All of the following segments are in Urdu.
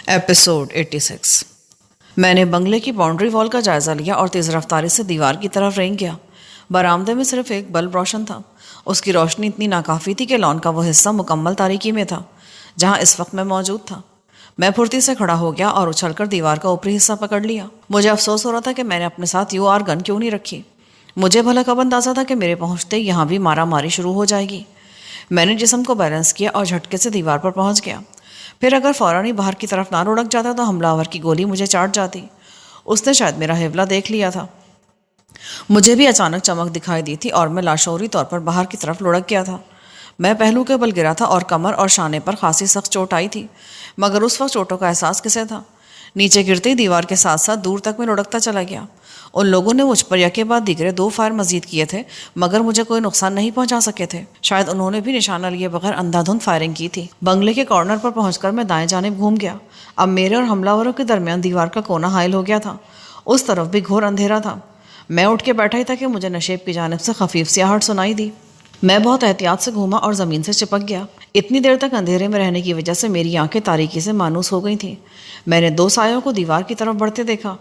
ایپیسوڈ 86۔ میں نے بنگلے کی باؤنڈری وال کا جائزہ لیا اور تیز رفتاری سے دیوار کی طرف رینگ کیا۔ برآمدے میں صرف ایک بلب روشن تھا۔ اس کی روشنی اتنی ناکافی تھی کہ لان کا وہ حصہ مکمل تاریکی میں تھا جہاں اس وقت میں موجود تھا۔ میں پھرتی سے کھڑا ہو گیا اور اچھل کر دیوار کا اوپری حصہ پکڑ لیا۔ مجھے افسوس ہو رہا تھا کہ میں نے اپنے ساتھ یو آر گن کیوں نہیں رکھی۔ مجھے بھلا کب اندازہ تھا کہ میرے پہنچتے یہاں بھی مارا ماری شروع ہو جائے گی۔ میں نے جسم کو بیلنس کیا اور جھٹکے سے دیوار پر پہنچ گیا۔ پھر اگر فوراً ہی باہر کی طرف نہ لڑک جاتا تو حملہ آور کی گولی مجھے چاٹ جاتی۔ اس نے شاید میرا حوالہ دیکھ لیا تھا۔ مجھے بھی اچانک چمک دکھائی دی تھی اور میں لاشعوری طور پر باہر کی طرف لڑک گیا تھا۔ میں پہلو کے بل گرا تھا اور کمر اور شانے پر خاصی سخت چوٹ آئی تھی، مگر اس وقت چوٹوں کا احساس کسے تھا؟ نیچے گرتے ہی دیوار کے ساتھ ساتھ دور تک میں لڑکتا چلا گیا۔ ان لوگوں نے مجھ پر یکے بعد دیگرے 2 فائر مزید کیے تھے، مگر مجھے کوئی نقصان نہیں پہنچا سکے تھے۔ شاید انہوں نے بھی نشانہ لیے بغیر اندھا دھند فائرنگ کی تھی۔ بنگلے کے کارنر پر پہنچ کر میں دائیں جانب گھوم گیا۔ اب میرے اور حملہ آوروں کے درمیان دیوار کا کونا حائل ہو گیا تھا۔ اس طرف بھی گھور اندھیرا تھا۔ میں اٹھ کے بیٹھا ہی تھا کہ مجھے نشیب کی جانب سے خفیف سی آہٹ سنائی دی۔ میں بہت احتیاط سے گھوما اور زمین سے چپک گیا۔ اتنی دیر تک اندھیرے میں رہنے کی وجہ سے میری آنکھیں تاریکی سے مانوس ہو گئی تھیں۔ میں نے 2 سایوں کو دیوار کی طرف بڑھتے دیکھا۔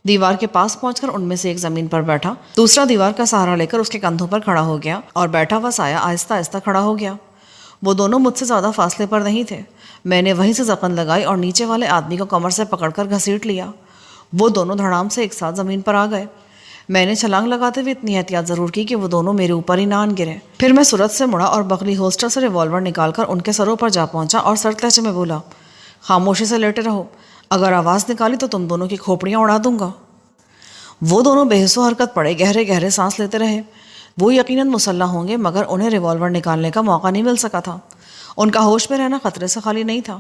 دیوار کے پاس پہنچ کر ان میں سے ایک زمین پر بیٹھا، دوسرا دیوار کا سہارا لے کر اس کے کندھوں پر کھڑا ہو گیا اور بیٹھا ہوا سایہ آہستہ آہستہ کھڑا ہو گیا۔ وہ دونوں مجھ سے زیادہ فاصلے پر نہیں تھے۔ میں نے وہیں سے زپن لگائی اور نیچے والے آدمی کو کمر سے پکڑ کر گھسیٹ لیا۔ وہ دونوں دھڑام سے ایک ساتھ زمین پر آ گئے۔ میں نے چھلانگ لگاتے ہوئے اتنی احتیاط ضرور کی کہ وہ دونوں میرے اوپر ہی نہ آن گرے۔ پھر میں سرعت سے مڑا اور بغلی ہولسٹر سے ریوالور نکال کر ان کے سروں پر جا پہنچا اور سرد لہجے میں بولا، خاموشی سے لیٹے رہو، اگر آواز نکالی تو تم دونوں کی کھوپڑیاں اڑا دوں گا۔ وہ دونوں بے حس و حرکت پڑے گہرے گہرے سانس لیتے رہے۔ وہ یقیناً مسلح ہوں گے، مگر انہیں ریوالور نکالنے کا موقع نہیں مل سکا تھا۔ ان کا ہوش میں رہنا خطرے سے خالی نہیں تھا۔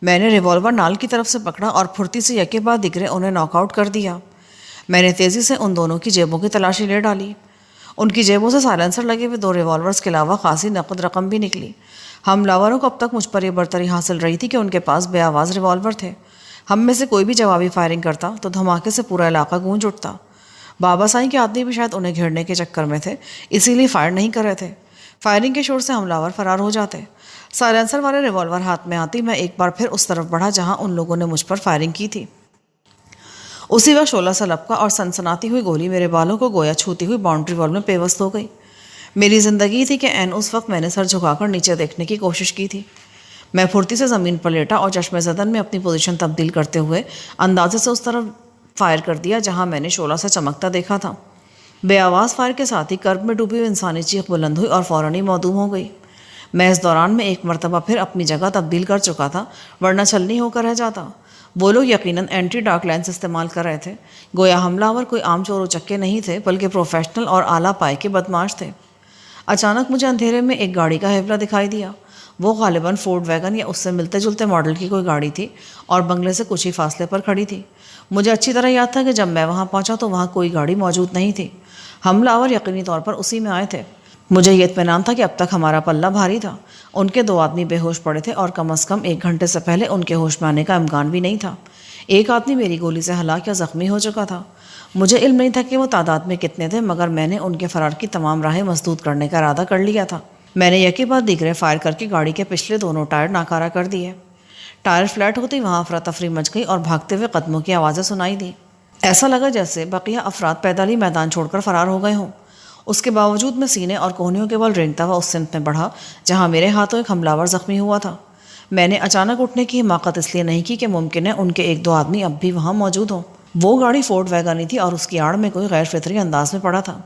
میں نے ریوالور نال کی طرف سے پکڑا اور پھرتی سے یکے بعد دیگرے انہیں ناک آؤٹ کر دیا۔ میں نے تیزی سے ان دونوں کی جیبوں کی تلاشی لے ڈالی۔ ان کی جیبوں سے سائلنسر لگے ہوئے 2 ریوالورز کے علاوہ خاصی نقد رقم بھی نکلی۔ حملہ آوروں کو اب تک مجھ پر یہ برتری حاصل رہی تھی کہ ان کے پاس بے آواز ریوالور تھے۔ ہم میں سے کوئی بھی جوابی فائرنگ کرتا تو دھماکے سے پورا علاقہ گونج اٹھتا۔ بابا سائیں کے آدمی بھی شاید انہیں گھیرنے کے چکر میں تھے، اسی لیے فائر نہیں کر رہے تھے۔ فائرنگ کے شور سے حملہ آور فرار ہو جاتے۔ سائلنسر والے ریوالور ہاتھ میں آتی میں ایک بار پھر اس طرف بڑھا جہاں ان لوگوں نے مجھ پر فائرنگ کی تھی۔ اسی وقت شعلہ سا لپکا اور سنسناتی ہوئی گولی میرے بالوں کو گویا چھوتی ہوئی باؤنڈری وال میں پیوست ہو گئی۔ میری زندگی تھی کہ عین اس وقت میں نے سر جھکا کر نیچے دیکھنے کی کوشش کی تھی۔ میں پھرتی سے زمین پر لیٹا اور چشم زدن میں اپنی پوزیشن تبدیل کرتے ہوئے اندازے سے اس طرف فائر کر دیا جہاں میں نے شعلہ سے چمکتا دیکھا تھا۔ بے آواز فائر کے ساتھ ہی کرب میں ڈوبی ہوئی انسانی چیخ بلند ہوئی اور فوراً ہی معدوم ہو گئی۔ میں اس دوران میں ایک مرتبہ پھر اپنی جگہ تبدیل کر چکا تھا، ورنہ چھلنی ہو کر رہ جاتا۔ وہ لوگ یقیناً اینٹی ڈارک لینس استعمال کر رہے تھے۔ گویا حملہ آور کوئی عام چور و چکے نہیں تھے، بلکہ پروفیشنل اور اعلیٰ پائے کے بدماش تھے۔ اچانک مجھے اندھیرے میں ایک گاڑی کا حوالہ دکھائی دیا۔ وہ غالباً فورڈ ویگن یا اس سے ملتے جلتے ماڈل کی کوئی گاڑی تھی اور بنگلے سے کچھ ہی فاصلے پر کھڑی تھی۔ مجھے اچھی طرح یاد تھا کہ جب میں وہاں پہنچا تو وہاں کوئی گاڑی موجود نہیں تھی۔ حملہ آور یقینی طور پر اسی میں آئے تھے۔ مجھے یہ اطمینان تھا کہ اب تک ہمارا پلہ بھاری تھا۔ ان کے 2 آدمی بے ہوش پڑے تھے اور کم از کم 1 گھنٹے سے پہلے ان کے ہوش میں آنے کا امکان بھی نہیں تھا۔ ایک آدمی میری گولی سے ہلاک یا زخمی ہو چکا تھا۔ مجھے علم نہیں تھا کہ وہ تعداد میں کتنے تھے، مگر میں نے ان کے فرار کی تمام راہیں مسدود کرنے کا ارادہ کر لیا تھا۔ میں نے یکے بعد دیگرے فائر کر کے گاڑی کے پچھلے 2 ٹائر ناکارہ کر دیے۔ ٹائر فلیٹ ہوتے ہی وہاں افراتفری مچ گئی اور بھاگتے ہوئے قدموں کی آوازیں سنائی دی۔ ایسا لگا جیسے بقیہ افراد پیدل ہی میدان چھوڑ کر فرار ہو گئے ہوں۔ اس کے باوجود میں سینے اور کوہنیوں کے بل رینگتا ہوا اس سمت میں بڑھا جہاں میرے ہاتھوں ایک حملہ آور زخمی ہوا تھا۔ میں نے اچانک اٹھنے کی حماقت اس لیے نہیں کی کہ ممکن ہے ان کے 1-2 آدمی اب بھی وہاں موجود ہوں۔ وہ گاڑی فورڈ ویگن ہی تھی اور اس کی آڑ میں کوئی غیر فطری انداز میں پڑا تھا۔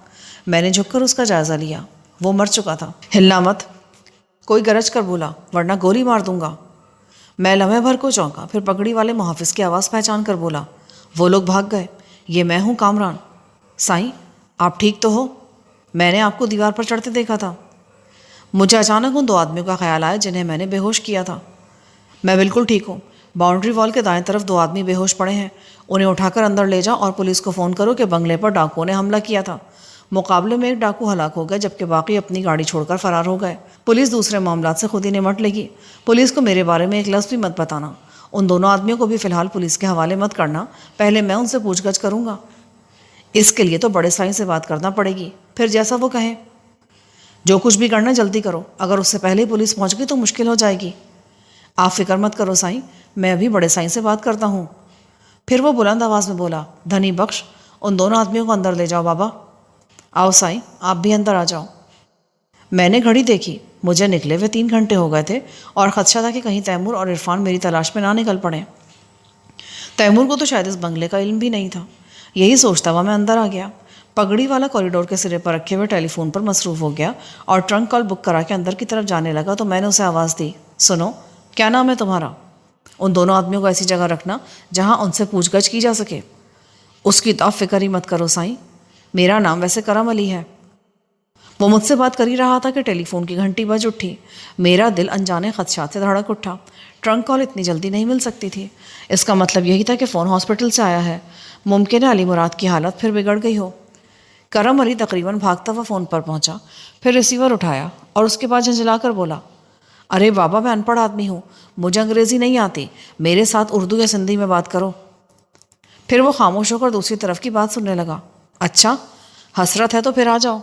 میں نے جھک کر اس کا جائزہ لیا۔ وہ مر چکا تھا۔ ہلنا مت، کوئی گرج کر بولا، ورنہ گولی مار دوں گا۔ میں لمحے بھر کو چونکا، پھر پگڑی والے محافظ کی آواز پہچان کر بولا، وہ لوگ بھاگ گئے، یہ میں ہوں کامران۔ سائیں، آپ ٹھیک تو ہو؟ میں نے آپ کو دیوار پر چڑھتے دیکھا تھا۔ مجھے اچانک ان 2 آدمیوں کا خیال آیا جنہیں میں نے بے ہوش کیا تھا۔ میں بالکل ٹھیک ہوں۔ باؤنڈری وال کے دائیں طرف 2 آدمی بے ہوش پڑے ہیں، انہیں اٹھا کر اندر لے جاؤ اور پولیس کو فون کرو کہ بنگلے پر ڈاکوؤں نے حملہ کیا تھا۔ مقابلے میں ایک ڈاکو ہلاک ہو گیا جبکہ باقی اپنی گاڑی چھوڑ کر فرار ہو گئے۔ پولیس دوسرے معاملات سے خود ہی نمٹ لے گی۔ پولیس کو میرے بارے میں ایک لفظ بھی مت بتانا۔ ان 2 آدمیوں کو بھی فی الحال پولیس کے حوالے مت کرنا، پہلے میں ان سے پوچھ گچھ کروں گا۔ اس کے لیے تو بڑے سائیں سے بات کرنا پڑے گی، پھر جیسا وہ کہیں۔ جو کچھ بھی کرنا جلدی کرو، اگر اس سے پہلے ہی پولیس پہنچ گئی تو مشکل ہو جائے گی۔ آپ فکر مت کرو سائیں، میں ابھی بڑے سائیں سے بات کرتا ہوں۔ پھر وہ بلند آواز میں بولا، دھنی بخش، ان دونوں آدمیوں کو اندر لے جاؤ بابا۔ آؤ سائیں، آپ بھی اندر آ جاؤ۔ میں نے گھڑی دیکھی، مجھے نکلے ہوئے 3 گھنٹے ہو گئے تھے اور خدشہ تھا کہ کہیں تیمور اور عرفان میری تلاش میں نہ نکل پڑے۔ تیمور کو تو شاید اس بنگلے کا علم بھی نہیں تھا۔ یہی سوچتا ہوا میں اندر آ گیا۔ پگڑی والا کوریڈور کے سرے پر رکھے ہوئے ٹیلی فون پر مصروف ہو گیا اور ٹرنک کال بک کرا کے اندر کی طرف جانے لگا تو میں نے اسے آواز دی، سنو، کیا نام ہے تمہارا؟ ان دونوں آدمیوں کو ایسی جگہ رکھنا جہاں ان سے پوچھ گچھ کی جا سکے۔ اس کی تو آپ فکر ہی مت کرو سائیں، میرا نام ویسے کرم علی ہے۔ وہ مجھ سے بات کر ہی رہا تھا کہ ٹیلی فون کی گھنٹی بج اٹھی۔ میرا دل انجانے خدشات سے دھڑک اٹھا۔ ٹرنک کال اتنی جلدی نہیں مل سکتی تھی۔ اس کا مطلب یہی تھا کہ فون ہاسپٹل سے آیا ہے۔ ممکن ہے علی مراد کی حالت پھر بگڑ گئی ہو۔ کرم علی تقریباً بھاگتا ہوا فون پر پہنچا، پھر ریسیور اٹھایا اور اس کے بعد جھنجھلا کر بولا، ارے بابا، میں ان پڑھ آدمی ہوں، مجھے انگریزی نہیں آتی، میرے ساتھ اردو یا سندھی میں بات کرو۔ پھر وہ خاموش ہو کر دوسری طرف کی بات سننے لگا۔ اچھا، حسرت ہے تو پھر آ جاؤ۔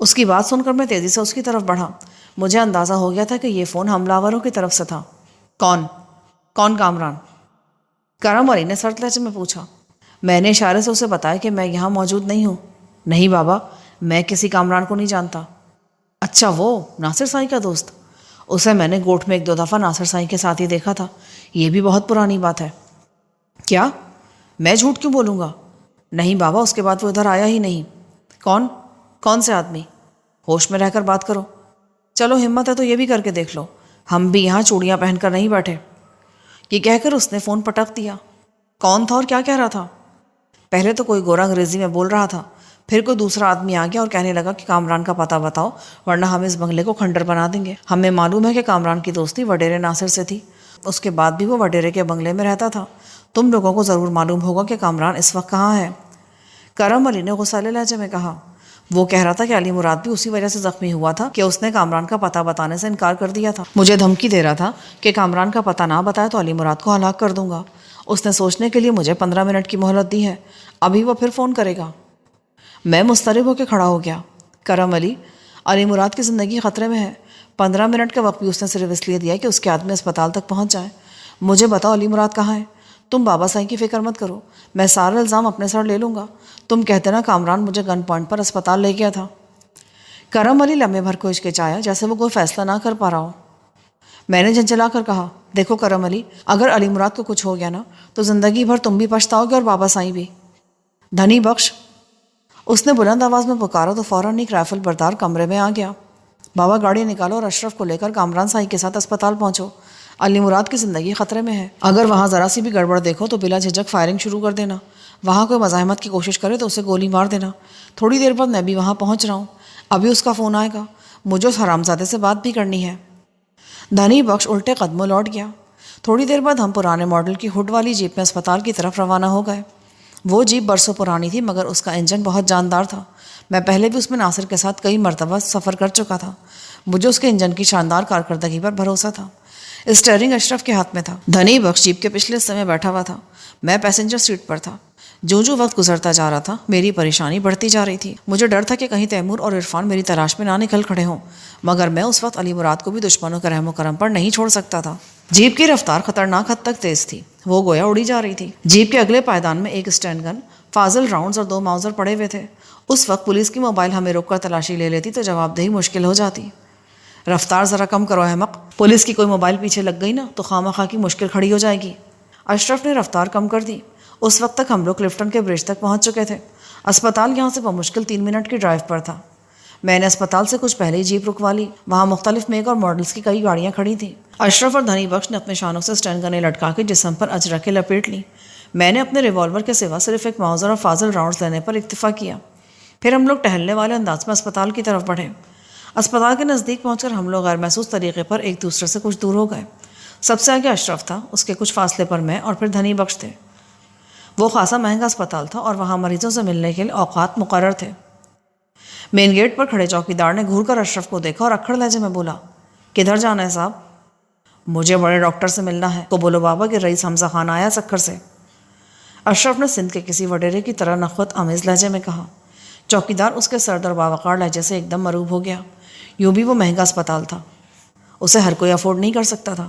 اس کی بات سن کر میں تیزی سے اس کی طرف بڑھا۔ مجھے اندازہ ہو گیا تھا کہ یہ فون حملہ آوروں کی طرف سے تھا۔ کون کامران؟ کرم علی نے سرد لہجے میں پوچھا۔ میں نے اشارے سے اسے بتایا کہ میں یہاں موجود نہیں ہوں۔ نہیں بابا، میں کسی کامران کو نہیں جانتا۔ اچھا، وہ ناصر سائیں کا دوست؟ اسے میں نے گوٹھ میں 1-2 دفعہ ناصر سائیں کے ساتھ ہی دیکھا تھا۔ یہ بھی بہت پرانی بات ہے۔ کیا؟ میں جھوٹ کیوں بولوں گا؟ نہیں بابا، اس کے بعد وہ ادھر آیا ہی نہیں۔ کون سے آدمی؟ ہوش میں رہ کر بات کرو۔ چلو ہمت ہے تو یہ بھی کر کے دیکھ لو، ہم بھی یہاں چوڑیاں پہن کر نہیں بیٹھے۔ یہ کہہ کر اس نے فون پٹک دیا۔ کون تھا اور کیا کہہ رہا تھا؟ پہلے تو کوئی گورا انگریزی میں بول رہا تھا، پھر کوئی دوسرا آدمی آ گیا اور کہنے لگا کہ کامران کا پتہ بتاؤ ورنہ ہم اس بنگلے کو کھنڈر بنا دیں گے۔ ہمیں معلوم ہے کہ کامران کی دوستی وڈیرے ناصر سے تھی، اس کے بعد بھی وہ وڈیرے کے بنگلے میں رہتا تھا۔ تم لوگوں کو ضرور معلوم ہوگا کہ کامران اس وقت کہاں ہے۔ کرم علی نے غصالے لہجے میں کہا۔ وہ کہہ رہا تھا کہ علی مراد بھی اسی وجہ سے زخمی ہوا تھا کہ اس نے کامران کا پتہ بتانے سے انکار کر دیا تھا۔ مجھے دھمکی دے رہا تھا کہ کامران کا پتہ نہ بتایا تو علی مراد کو ہلاک کر دوں گا۔ اس نے سوچنے کے لیے مجھے 15 منٹ کی مہلت دی ہے، ابھی وہ پھر فون کرے گا۔ میں مضطرب ہو کے کھڑا ہو گیا۔ کرم علی مراد کی زندگی خطرے میں ہے۔ 15 منٹ کا وقت بھی اس نے صرف اس لیے دیا کہ اس کے آدمی اسپتال تک پہنچ جائے۔ مجھے بتاؤ علی مراد کہاں ہے؟ تم بابا سائیں کی فکر مت کرو، میں سارا الزام اپنے سر لے لوں گا۔ تم کہتے نا کامران مجھے گن پوائنٹ پر اسپتال لے گیا تھا۔ کرم علی لمحے بھر کو ہچکچایا جیسے وہ کوئی فیصلہ نہ کر پا رہا ہو۔ میں نے جھنجھلا کر کہا، دیکھو کرم علی، اگر علی مراد کو کچھ ہو گیا نا تو زندگی بھر تم بھی پچھتاؤ گے اور بابا سائیں بھی۔ دھنی بخش، اس نے بلند آواز میں پکارا تو فوراً ایک رائفل بردار کمرے میں آ گیا۔ بابا گاڑی نکالو اور اشرف کو لے کر کامران سائیں کے ساتھ اسپتال پہنچو، علی مراد کی زندگی خطرے میں ہے۔ اگر وہاں ذرا سی بھی گڑبڑ دیکھو تو بلا جھجک فائرنگ شروع کر دینا۔ وہاں کوئی مزاحمت کی کوشش کرے تو اسے گولی مار دینا۔ تھوڑی دیر بعد میں بھی وہاں پہنچ رہا ہوں، ابھی اس کا فون آئے گا، مجھے اس حرامزادے سے بات بھی کرنی ہے۔ دھنی بخش الٹے قدموں لوٹ گیا۔ تھوڑی دیر بعد ہم پرانے ماڈل کی ہڈ والی جیپ میں اسپتال کی طرف روانہ ہو گئے۔ وہ جیپ برسوں پرانی تھی مگر اس کا انجن بہت جاندار تھا۔ میں پہلے بھی اس میں ناصر کے ساتھ کئی مرتبہ سفر کر چکا تھا، مجھے اس کے انجن کی شاندار کارکردگی پر بھروسہ تھا۔ اسٹیئرنگ اشرف کے ہاتھ میں تھا۔ دھنی بخش جیپ کے پچھلے حصے میں بیٹھا ہوا تھا، میں پیسنجر سیٹ پر تھا۔ جو وقت گزرتا جا رہا تھا میری پریشانی بڑھتی جا رہی تھی۔ مجھے ڈر تھا کہ کہیں تیمور اور عرفان میری تلاش میں نہ نکل کھڑے ہوں، مگر میں اس وقت علی مراد کو بھی دشمنوں کے رحم و کرم پر نہیں چھوڑ سکتا تھا۔ جیپ کی رفتار خطرناک حد تک تیز تھی، وہ گویا اڑی جا رہی تھی۔ جیپ کے اگلے پائیدان میں ایک اسٹین گن، فاضل راؤنڈز اور 2 ماؤزر پڑے ہوئے تھے۔ اس وقت پولیس کی موبائل ہمیں روک کر تلاشی لے لیتی تو جواب دہی مشکل ہو جاتی۔ رفتار ذرا کم کرو احمق، پولیس کی کوئی موبائل پیچھے لگ گئی نا تو خواہ کی مشکل کھڑی ہو جائے گی۔ اشرف نے رفتار کم کر دی۔ اس وقت تک ہم لوگ کلفٹن کے برج تک پہنچ چکے تھے۔ اسپتال یہاں سے بمشکل 3 منٹ کی ڈرائیو پر تھا۔ میں نے اسپتال سے کچھ پہلے ہی جیپ رکوا لی، وہاں مختلف میک اور ماڈلز کی کئی گاڑیاں کھڑی تھیں۔ اشرف اور دھنی بخش نے اپنے شانوں سے اسٹین گنیں لٹکا کے جسم پر اجرکیں لپیٹ لیں۔ میں نے اپنے ریوالور کے سوا صرف ایک ماؤزر اور فاضل راؤنڈز لینے پر اکتفا کیا۔ پھر ہم لوگ ٹہلنے والے انداز میں اسپتال کی طرف بڑھے۔ اسپتال کے نزدیک پہنچ کر ہم لوگ غیر محسوس طریقے پر ایک دوسرے سے کچھ دور ہو گئے۔ سب سے آگے اشرف تھا، اس کے کچھ فاصلے پر میں اور پھر دھنی بخش تھے۔ وہ خاصا مہنگا اسپتال تھا اور وہاں مریضوں سے ملنے کے لیے اوقات مقرر تھے۔ مین گیٹ پر کھڑے چوکیدار نے گھور کر اشرف کو دیکھا اور اکھڑ لہجے میں بولا، کدھر جانا ہے صاحب؟ مجھے بڑے ڈاکٹر سے ملنا ہے، کو بولو بابا کہ رئیس حمزہ خان آیا سکھر سے۔ اشرف نے سندھ کے کسی وڈیرے کی طرح نخوت آمیز لہجے میں کہا۔ چوکیدار اس کے سرد اور باوقار لہجے سے ایک دم مروب ہو گیا۔ یوں بھی وہ مہنگا اسپتال تھا، اسے ہر کوئی افورڈ نہیں کر سکتا تھا۔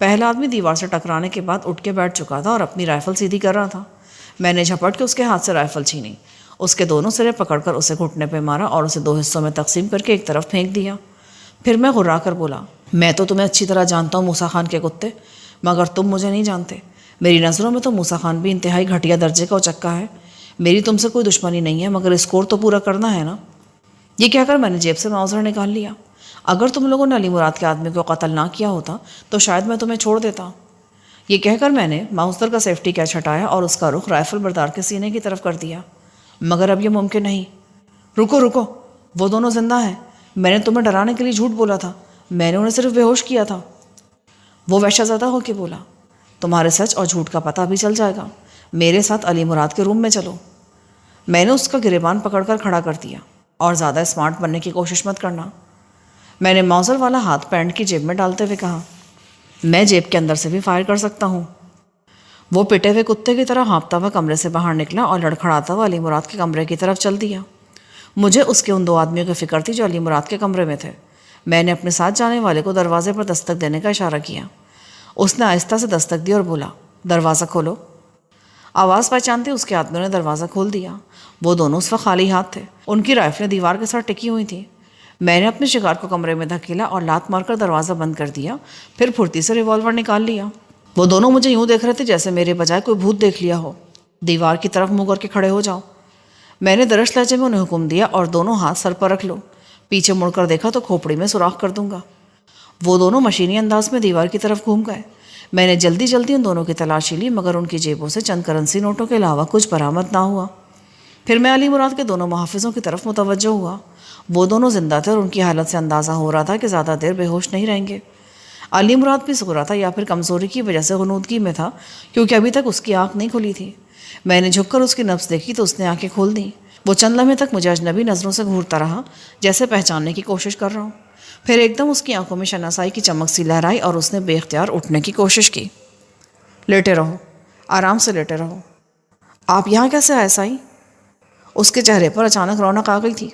پہلا آدمی دیوار سے ٹکرانے کے بعد اٹھ کے بیٹھ چکا تھا اور اپنی رائفل سیدھی کر رہا تھا۔ میں نے جھپٹ کے اس کے ہاتھ سے رائفل چھینی، اس کے دونوں سرے پکڑ کر اسے گھٹنے پہ مارا اور اسے 2 حصوں میں تقسیم کر کے ایک طرف پھینک دیا۔ پھر میں غرا کر بولا، میں تو تمہیں اچھی طرح جانتا ہوں موسیٰ خان کے کتے، مگر تم مجھے نہیں جانتے۔ میری نظروں میں تو موسیٰ خان بھی انتہائی گھٹیا درجے کا اچکا ہے۔ میری تم سے کوئی دشمنی نہیں ہے، مگر اسکور تو پورا کرنا ہے نا۔ یہ کہہ کر میں نے جیب سے ماؤزر نکال لیا۔ اگر تم لوگوں نے علی مراد کے آدمی کو قتل نہ کیا ہوتا تو شاید میں تمہیں چھوڑ دیتا۔ یہ کہہ کر میں نے ماؤزر کا سیفٹی کیچ ہٹایا اور اس کا رخ رائفل بردار کے سینے کی طرف کر دیا۔ مگر اب یہ ممکن نہیں۔ رکو رکو، وہ دونوں زندہ ہیں۔ میں نے تمہیں ڈرانے کے لیے جھوٹ بولا تھا، میں نے انہیں صرف بے ہوش کیا تھا۔ وہ وحشہ زدہ ہو کے بولا، تمہارے سچ اور جھوٹ کا پتہ بھی چل جائے گا، میرے ساتھ علی مراد کے روم میں چلو۔ میں نے اس کا گریبان پکڑ کر کھڑا کر دیا، اور زیادہ اسمارٹ بننے کی کوشش مت کرنا۔ میں نے ماؤزر والا ہاتھ پینٹ کی جیب میں ڈالتے ہوئے کہا، میں جیب کے اندر سے بھی فائر کر سکتا ہوں۔ وہ پٹے ہوئے کتے کی طرح ہانپتا ہوا کمرے سے باہر نکلا اور لڑکھڑاتا ہوا علی مراد کے کمرے کی طرف چل دیا۔ مجھے اس کے ان 2 آدمیوں کی فکر تھی جو علی مراد کے کمرے میں تھے۔ میں نے اپنے ساتھ جانے والے کو دروازے پر دستک دینے کا اشارہ کیا۔ اس نے آہستہ سے دستک دی اور بولا، دروازہ کھولو۔ آواز پہچانتے اس کے آدمیوں نے دروازہ کھول دیا۔ وہ دونوں اس وقت خالی ہاتھ تھے، ان کی رائفلیں دیوار کے ساتھ ٹکی ہوئی تھیں۔ میں نے اپنے شکار کو کمرے میں دھکیلا اور لات مار کر دروازہ بند کر دیا، پھر پھرتی سے ریوالور نکال لیا۔ وہ دونوں مجھے یوں دیکھ رہے تھے جیسے میرے بجائے کوئی بھوت دیکھ لیا ہو۔ دیوار کی طرف منہ کر کے کھڑے ہو جاؤ۔ میں نے درش لہجے میں انہیں حکم دیا، اور دونوں ہاتھ سر پر رکھ لو۔ پیچھے مڑ کر دیکھا تو کھوپڑی میں سوراخ کر دوں گا۔ وہ دونوں مشینی انداز میں دیوار کی طرف گھوم گئے۔ میں نے جلدی جلدی ان دونوں کی تلاشی لی، مگر ان کی جیبوں سے چند کرنسی نوٹوں کے علاوہ کچھ برآمد نہ ہوا۔ پھر میں علی مراد کے دونوں محافظوں کی طرف متوجہ ہوا۔ وہ دونوں زندہ تھے اور ان کی حالت سے اندازہ ہو رہا تھا کہ زیادہ دیر بے ہوش نہیں رہیں گے۔ علی مراد بھی سو رہا تھا، یا پھر کمزوری کی وجہ سے غنودگی میں تھا، کیونکہ ابھی تک اس کی آنکھ نہیں کھلی تھی۔ میں نے جھک کر اس کی نبض دیکھی تو اس نے آنکھیں کھول دیں۔ وہ چند لمحے تک مجھے اجنبی نظروں سے گھورتا رہا، جیسے پہچاننے کی کوشش کر رہا ہوں۔ پھر ایک دم اس کی آنکھوں میں شناسائی کی چمک سی لہرائی اور اس نے بے اختیار اٹھنے کی کوشش کی۔ لیٹے رہو، آرام سے لیٹے رہو۔ آپ یہاں کیسے آئے سائی؟ اس کے چہرے پر اچانک رونق آ گئی تھی۔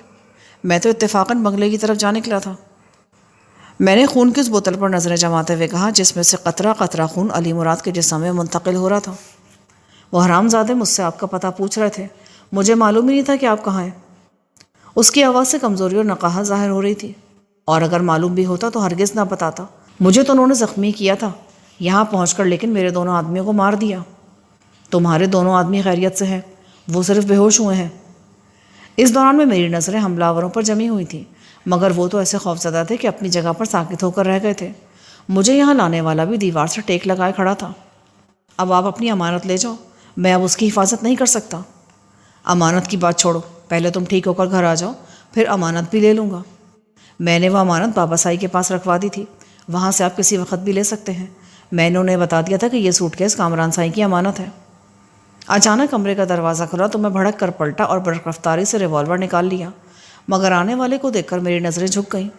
میں تو اتفاقاً بنگلے کی طرف جا نکلا تھا۔ میں نے خون کی اس بوتل پر نظریں جماتے ہوئے کہا، جس میں سے قطرہ قطرہ خون علی مراد کے جسم میں منتقل ہو رہا تھا۔ وہ حرامزادے مجھ سے آپ کا پتہ پوچھ رہے تھے، مجھے معلوم ہی نہیں تھا کہ آپ کہاں ہیں۔ اس کی آواز سے کمزوری اور نقاہت ظاہر ہو رہی تھی، اور اگر معلوم بھی ہوتا تو ہرگز نہ بتاتا۔ مجھے تو انہوں نے زخمی کیا تھا یہاں پہنچ کر، لیکن میرے دونوں آدمیوں کو مار دیا۔ تمہارے دونوں آدمی خیریت سے ہیں، وہ صرف بے ہوش ہوئے ہیں۔ اس دوران میں میری نظریں حملہ آوروں پر جمی ہوئی تھیں، مگر وہ تو ایسے خوفزدہ تھے کہ اپنی جگہ پر ساکت ہو کر رہ گئے تھے۔ مجھے یہاں لانے والا بھی دیوار سے ٹیک لگائے کھڑا تھا۔ اب آپ اپنی امانت لے جاؤ، میں اب اس کی حفاظت نہیں کر سکتا۔ امانت کی بات چھوڑو، پہلے تم ٹھیک ہو کر گھر آ جاؤ، پھر امانت بھی لے لوں گا۔ میں نے وہ امانت بابا سائی کے پاس رکھوا دی تھی، وہاں سے آپ کسی وقت بھی لے سکتے ہیں۔ میں نے انہیں بتا دیا تھا کہ یہ سوٹ کیس کامران سائی کی امانت ہے۔ اچانک کمرے کا دروازہ کھلا تو میں بھڑک کر پلٹا اور برق رفتاری سے ریوالور نکال لیا، مگر آنے والے کو دیکھ کر میری نظریں جھک گئیں۔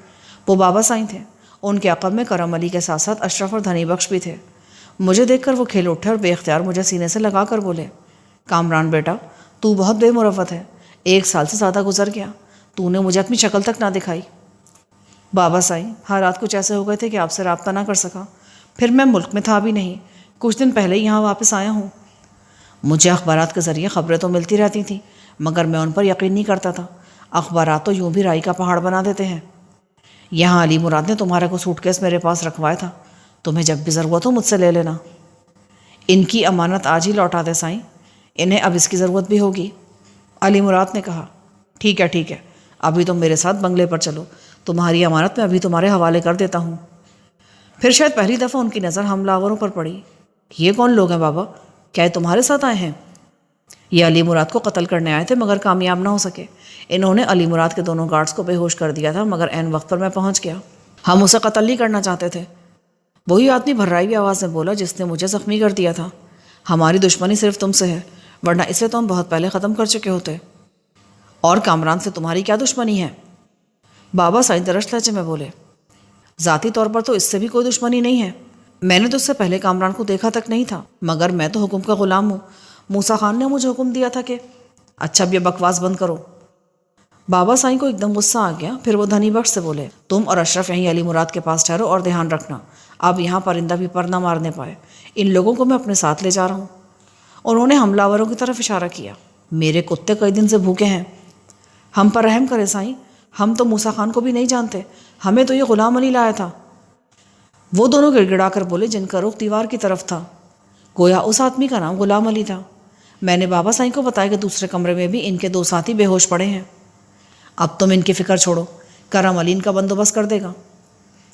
وہ بابا سائی تھے، ان کے عقب میں کرم علی کے ساتھ ساتھ اشرف اور دھنی بخش بھی تھے۔ مجھے دیکھ کر وہ کھل اٹھے اور بے اختیار مجھے سینے سے لگا کر بولے، کامران بیٹا، تو بہت بے مروت ہے، 1 سال سے زیادہ گزر گیا، تو نے مجھے اپنی شکل تک نہ دکھائی۔ بابا سائی، حالات کچھ ایسے ہو گئے تھے کہ آپ سے رابطہ نہ کر سکا، پھر میں ملک میں تھا بھی نہیں، کچھ دن پہلے ہی یہاں واپس آیا ہوں۔ مجھے اخبارات کے ذریعے خبریں تو ملتی رہتی تھیں، مگر میں ان پر یقین نہیں کرتا تھا۔ اخبارات تو یوں بھی رائی کا پہاڑ بنا دیتے ہیں۔ یہاں علی مراد نے تمہارا کو سوٹ کیس میرے پاس رکھوایا تھا، تمہیں جب بھی ضرورت ہو مجھ سے لے لینا۔ ان کی امانت آج ہی لوٹا دے سائیں، انہیں اب اس کی ضرورت بھی ہوگی۔ علی مراد نے کہا، ٹھیک ہے، ابھی تم میرے ساتھ بنگلے پر چلو، تمہاری امانت میں ابھی تمہارے حوالے کر دیتا ہوں۔ پھر شاید پہلی دفعہ ان کی نظر حملہ آوروں پر پڑی۔ یہ کون لوگ ہیں بابا؟ کیا یہ تمہارے ساتھ آئے ہیں؟ یہ علی مراد کو قتل کرنے آئے تھے، مگر کامیاب نہ ہو سکے۔ انہوں نے علی مراد کے دونوں گارڈز کو بے ہوش کر دیا تھا، مگر عین وقت پر میں پہنچ گیا۔ ہم اسے قتل نہیں کرنا چاہتے تھے، وہی آدمی بھررائی ہوئی آواز میں بولا جس نے مجھے زخمی کر دیا تھا۔ ہماری دشمنی صرف تم سے ہے، ورنہ اسے تو ہم بہت پہلے ختم کر چکے ہوتے۔ اور کامران سے تمہاری کیا دشمنی ہے؟ بابا سائی درش لہجے میں بولے، ذاتی طور پر تو اس سے بھی کوئی دشمنی نہیں ہے، میں نے تو اس سے پہلے کامران کو دیکھا تک نہیں تھا، مگر میں تو حکم کا غلام ہوں۔ موسیٰ خان نے مجھے حکم دیا تھا کہ اچھا اب یہ بکواس بند کرو۔ بابا سائیں کو ایک دم غصہ آ گیا. پھر وہ دھنی بخش سے بولے, تم اور اشرف یہیں علی مراد کے پاس ٹھہرو اور دھیان رکھنا اب یہاں پرندہ بھی پر نہ مارنے پائے. ان لوگوں کو میں اپنے ساتھ لے جا رہا ہوں. انہوں نے حملہ آوروں کی طرف اشارہ کیا. میرے کتے کئی دن سے بھوکے ہیں, ہم پر رحم کرے سائیں, ہم تو موسیٰ خان کو بھی نہیں جانتے, ہمیں تو یہ غلام علی لایا تھا. وہ دونوں گڑ گڑا کر بولے جن کا رخ دیوار کی طرف تھا. گویا اس آدمی کا نام غلام علی تھا. میں نے بابا سائیں کو بتایا کہ دوسرے کمرے میں بھی ان کے 2 ساتھی بے ہوش پڑے ہیں. اب تم ان کی فکر چھوڑو, کرم علی ان کا بندوبست کر دے گا.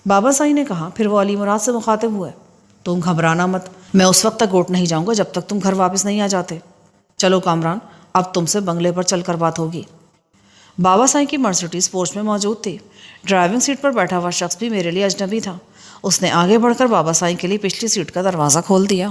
بابا سائیں نے کہا. پھر وہ علی مراد سے مخاطب ہوئے, تم گھبرانا مت, میں اس وقت تک گوٹ نہیں جاؤں گا جب تک تم گھر واپس نہیں آ جاتے. چلو کامران, اب تم سے بنگلے پر چل کر بات ہوگی. بابا سائیں کی مرسڈیز پورچ میں موجود تھی. ڈرائیونگ سیٹ پر بیٹھا ہوا شخص بھی میرے لیے اجنبی تھا. اس نے آگے بڑھ کر بابا سائیں کے لیے پچھلی سیٹ کا دروازہ کھول دیا.